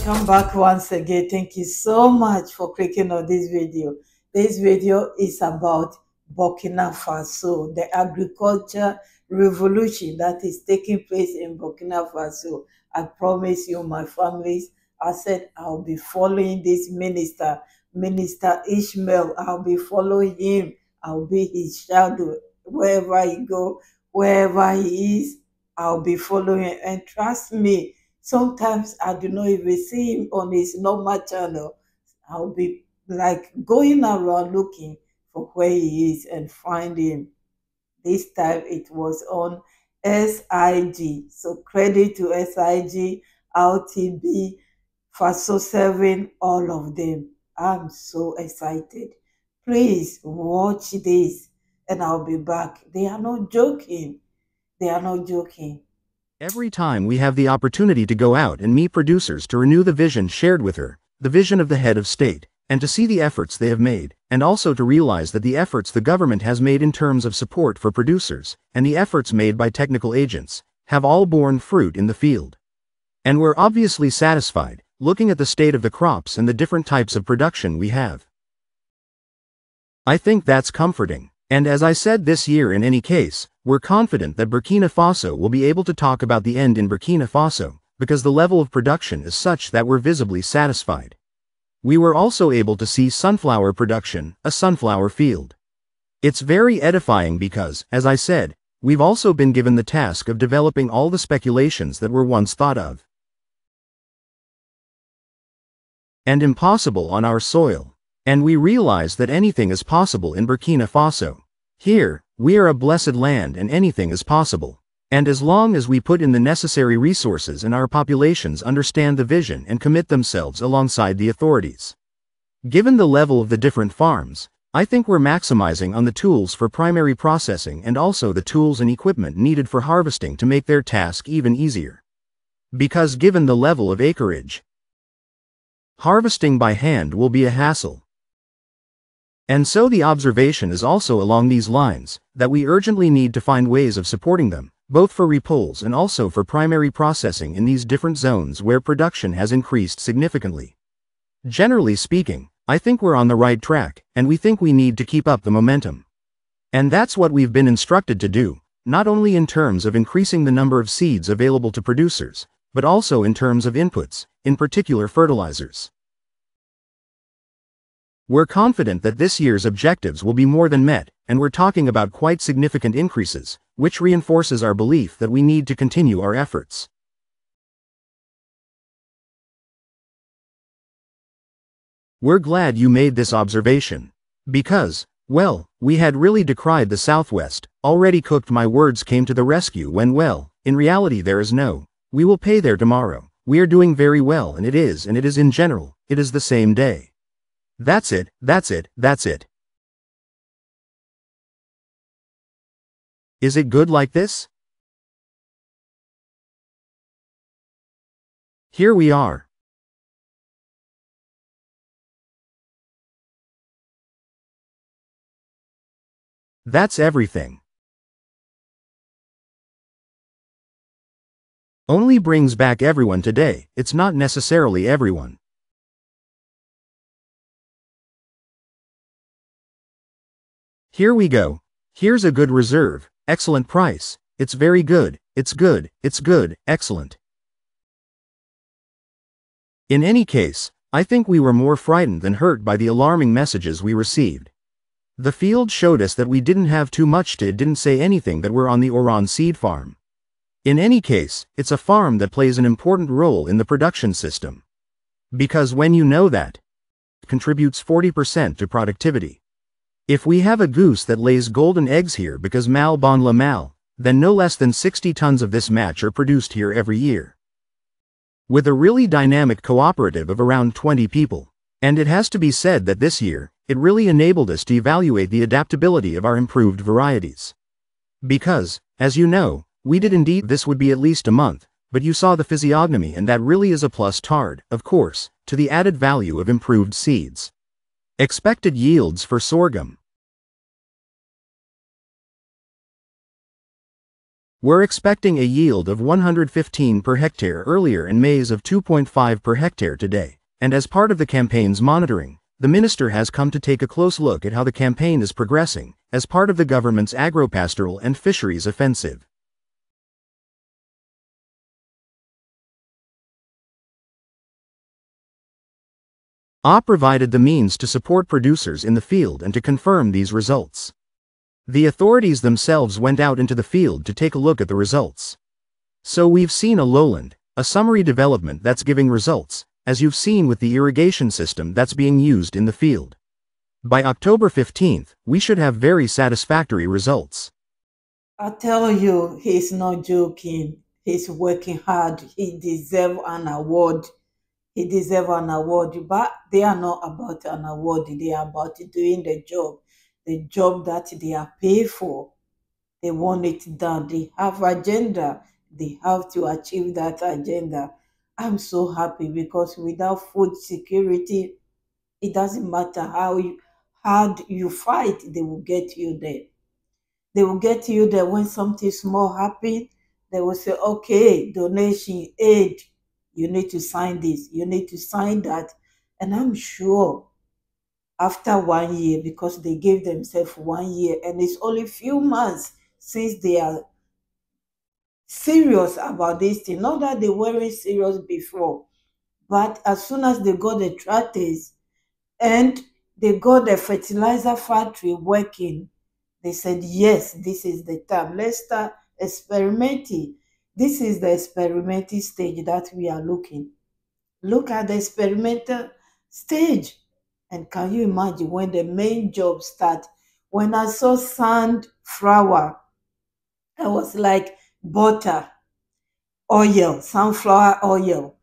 welcome back once again. Thank you so much for clicking on this video. This video is about Burkina Faso, the agriculture revolution that is taking place in Burkina Faso. I promise you, my families, I said I'll be following this Minister Ismael. I'll be following him. I'll be his shadow wherever he go, wherever he is. I'll be following, and trust me, sometimes I do not even see him on his normal channel. I'll be like going around looking for where he is and find him. This time it was on SIG. So credit to SIG, RTB, Faso 7, all of them. I'm so excited. Please watch this and I'll be back. They are not joking. They are not joking. Every time we have the opportunity to go out and meet producers to renew the vision shared with her, the vision of the head of state, and to see the efforts they have made, and also to realize that the efforts the government has made in terms of support for producers, and the efforts made by technical agents, have all borne fruit in the field. And we're obviously satisfied, looking at the state of the crops and the different types of production we have. I think that's comforting. And as I said this year, in any case, we're confident that Burkina Faso will be able to talk about the end in Burkina Faso, because the level of production is such that we're visibly satisfied. We were also able to see sunflower production, a sunflower field. It's very edifying because, as I said, we've also been given the task of developing all the speculations that were once thought of and impossible on our soil. And we realize that anything is possible in Burkina Faso. Here, we are a blessed land and anything is possible. And as long as we put in the necessary resources and our populations understand the vision and commit themselves alongside the authorities. Given the level of the different farms, I think we're maximizing on the tools for primary processing and also the tools and equipment needed for harvesting to make their task even easier. Because given the level of acreage, harvesting by hand will be a hassle. And so the observation is also along these lines, that we urgently need to find ways of supporting them, both for repolls and also for primary processing in these different zones where production has increased significantly. Generally speaking, I think we're on the right track, and we think we need to keep up the momentum. And that's what we've been instructed to do, not only in terms of increasing the number of seeds available to producers, but also in terms of inputs, in particular fertilizers. We're confident that this year's objectives will be more than met, and we're talking about quite significant increases, which reinforces our belief that we need to continue our efforts. We're glad you made this observation. Because, well, we had really decried the Southwest, already cooked. My words came to the rescue when, well, in reality there is no, we will pay there tomorrow. We are doing very well, and it is in general, it is the same day. That's it, that's it, that's it. Is it good like this? Here we are. That's everything. Only brings back everyone today, it's not necessarily everyone. Here we go. Here's a good reserve, excellent price, it's very good, it's good, excellent. In any case, I think we were more frightened than hurt by the alarming messages we received. The field showed us that we didn't have too much to. It didn't say anything that we're on the Oran seed farm. In any case, it's a farm that plays an important role in the production system. Because when you know that, it contributes 40% to productivity. If we have a goose that lays golden eggs here because mal bon la mal, then no less than 60 tons of this match are produced here every year. With a really dynamic cooperative of around 20 people. And it has to be said that this year, it really enabled us to evaluate the adaptability of our improved varieties. Because, as you know, we did indeed this would be at least a month, but you saw the physiognomy, and that really is a plus tard, of course, to the added value of improved seeds. Expected yields for sorghum. We're expecting a yield of 115 per hectare earlier and maize of 2.5 per hectare today, and as part of the campaign's monitoring, the minister has come to take a close look at how the campaign is progressing, as part of the government's agropastoral and fisheries offensive. Provided the means to support producers in the field and to confirm these results. The authorities themselves went out into the field to take a look at the results. So we've seen a lowland, a summary development that's giving results, as you've seen with the irrigation system that's being used in the field. By October 15th, we should have very satisfactory results. I tell you, he's not joking. He's working hard. He deserves an award. He deserves an award. But they are not about an award. They are about doing the job that they are paid for. They want it done. They have agenda. They have to achieve that agenda. I'm so happy because without food security, it doesn't matter hard you fight, they will get you there. They will get you there when something small happens. They will say, okay, donation, aid, you need to sign this, you need to sign that. And I'm sure after 1 year, because they gave themselves 1 year, and it's only few months since they are serious about this thing. Not that they weren't serious before, but as soon as they got the tractors and they got the fertilizer factory working, they said, yes, this is the time. Let's start experimenting. This is the experimental stage that we are looking. Look at the experimental stage. And can you imagine when the main job starts? When I saw sunflower, I was like butter, oil, sunflower oil,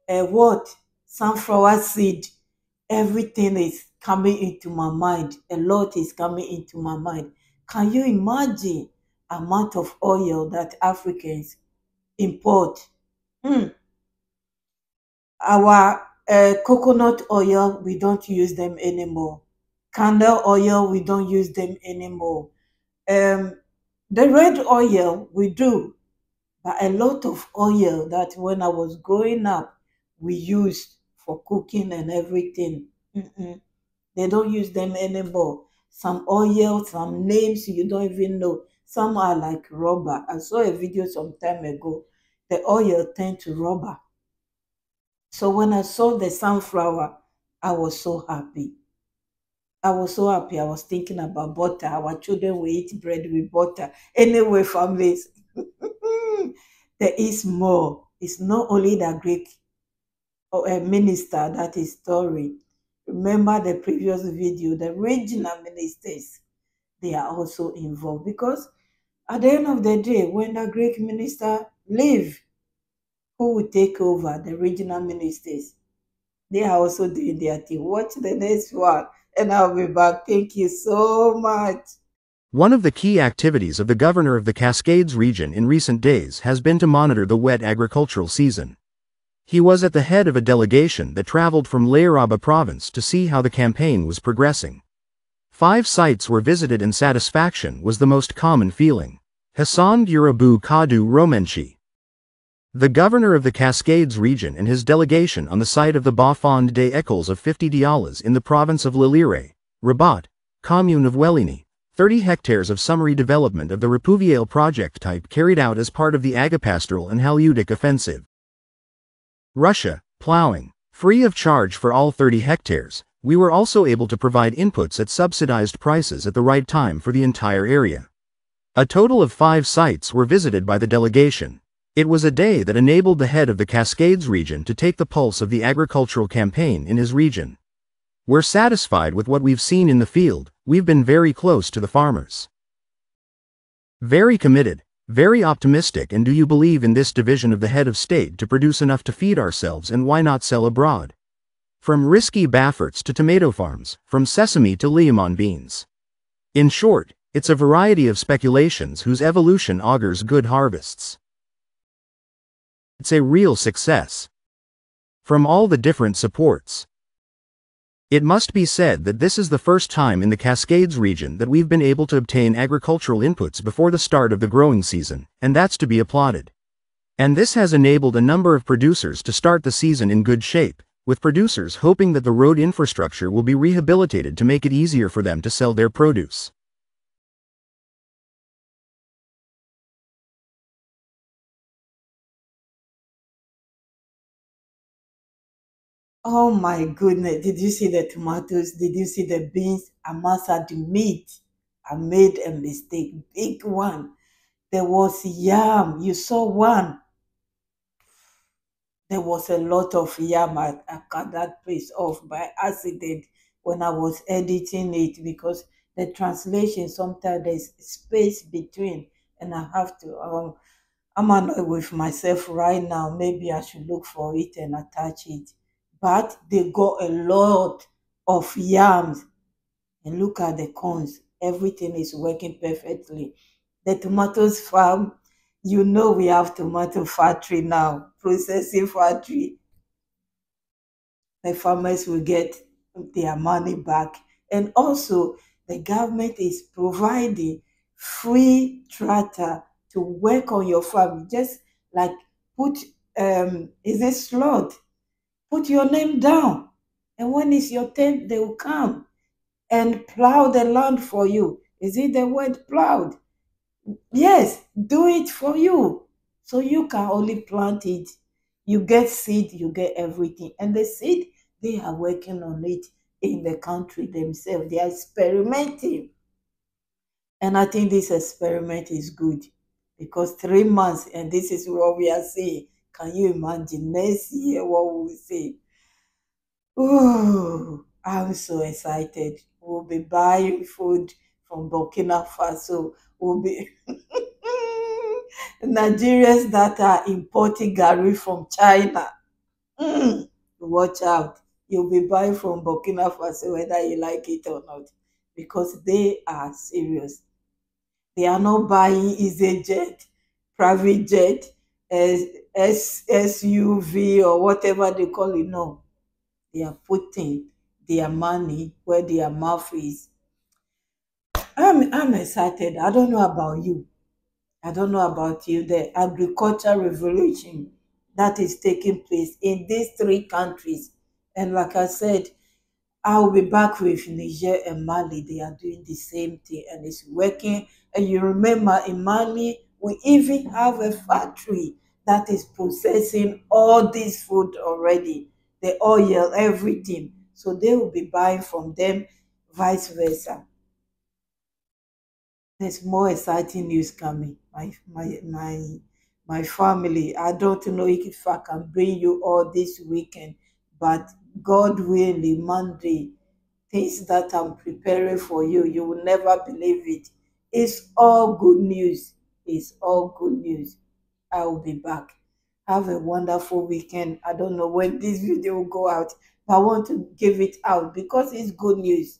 what? Sunflower seed. Everything is coming into my mind. A lot is coming into my mind. Can you imagine amount of oil that Africans import? Hmm. Our coconut oil, we don't use them anymore. Candle oil, we don't use them anymore. Um, the red oil, we do. But a lot of oil that when I was growing up, we used for cooking and everything. Mm-mm. They don't use them anymore. Some oil, some names you don't even know. Some are like rubber. I saw a video some time ago. The oil turned to rubber. So when I saw the sunflower, I was so happy. I was so happy. I was thinking about butter. Our children will eat bread with butter. Anyway, families, there is more. It's not only the Greek or a minister that is story. Remember the previous video, the regional ministers, they are also involved because at the end of the day, when the Greek minister leave, who will take over? The regional ministers. They are also doing their thing. Watch the next one and I'll be back. Thank you so much. One of the key activities of the governor of the Cascades region in recent days has been to monitor the wet agricultural season. He was at the head of a delegation that traveled from Leiraba province to see how the campaign was progressing. 5 sites were visited and satisfaction was the most common feeling. Hassan Yurabu Kadu Romenchi, the governor of the Cascades region, and his delegation on the site of the Bafond des Écoles of 50 Dialas in the province of Lilire, Rabat, commune of Welini, 30 hectares of summary development of the Repouvier project type carried out as part of the Agapastoral and Haleutic offensive. Russia, plowing, free of charge for all 30 hectares, we were also able to provide inputs at subsidized prices at the right time for the entire area. A total of 5 sites were visited by the delegation. It was a day that enabled the head of the Cascades region to take the pulse of the agricultural campaign in his region. We're satisfied with what we've seen in the field. We've been very close to the farmers. Very committed, very optimistic. And do you believe in this division of the head of state to produce enough to feed ourselves, and why not sell abroad? From risky Bafforts to tomato farms, from sesame to lemon beans. In short, it's a variety of speculations whose evolution augurs good harvests. It's a real success. From all the different supports. It must be said that this is the first time in the Cascades region that we've been able to obtain agricultural inputs before the start of the growing season, and that's to be applauded. And this has enabled a number of producers to start the season in good shape, with producers hoping that the road infrastructure will be rehabilitated to make it easier for them to sell their produce. Oh my goodness. Did you see the tomatoes? Did you see the beans? Amasa the meat. I made a mistake. Big one. There was yam. You saw one. There was a lot of yam. I cut that place off by accident when I was editing it because the translation sometimes there's space between and I have to I'm annoyed with myself right now. Maybe I should look for it and attach it. But they got a lot of yams. And look at the corns. Everything is working perfectly. The tomatoes farm, you know we have tomato factory now, processing factory. The farmers will get their money back. And also, the government is providing free tractor to work on your farm. Just like put, is it slot? Put your name down. And when it's your turn, they will come and plow the land for you. Is it the word plowed? Yes, do it for you. So you can only plant it. You get seed, you get everything. And the seed, they are working on it in the country themselves. They are experimenting. And I think this experiment is good because 3 months, and this is what we are seeing. Can you imagine next year what we will see? Oh, I'm so excited. We'll be buying food from Burkina Faso. We'll be Nigerians that are importing Gary from China. Mm, watch out. You'll be buying from Burkina Faso whether you like it or not because they are serious. They are not buying EasyJet, private jet, SUV or whatever they call it. No, they are putting their money where their mouth is. I'm excited. I don't know about you. I don't know about you. The agriculture revolution that is taking place in these three countries. And like I said, I'll be back with Niger and Mali. They are doing the same thing and it's working. And you remember in Mali, we even have a factory that is processing all this food already, the oil, everything. So they will be buying from them, vice versa. There's more exciting news coming. My family. I don't know if I can bring you all this weekend, but God willing, Monday, things that I'm preparing for you, you will never believe it. It's all good news. It's all good news. I will be back. Have a wonderful weekend. I don't know when this video will go out, but I want to give it out because it's good news.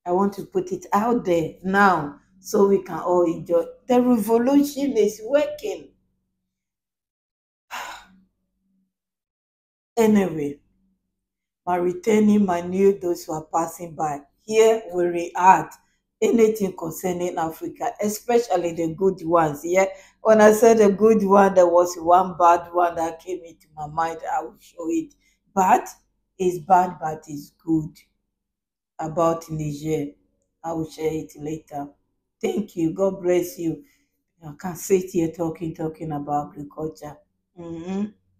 I want to put it out there now so we can all enjoy. The revolution is working. Anyway, my returning, my new, those who are passing by. Here we react anything concerning Africa, especially the good ones. Yeah, when I said the good one, there was one bad one that came into my mind. I will show it. But it's bad, but it's good about Niger. I will share it later. Thank you. God bless you. I can sit here talking about agriculture.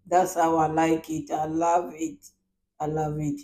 That's how I like it. I love it. I love it.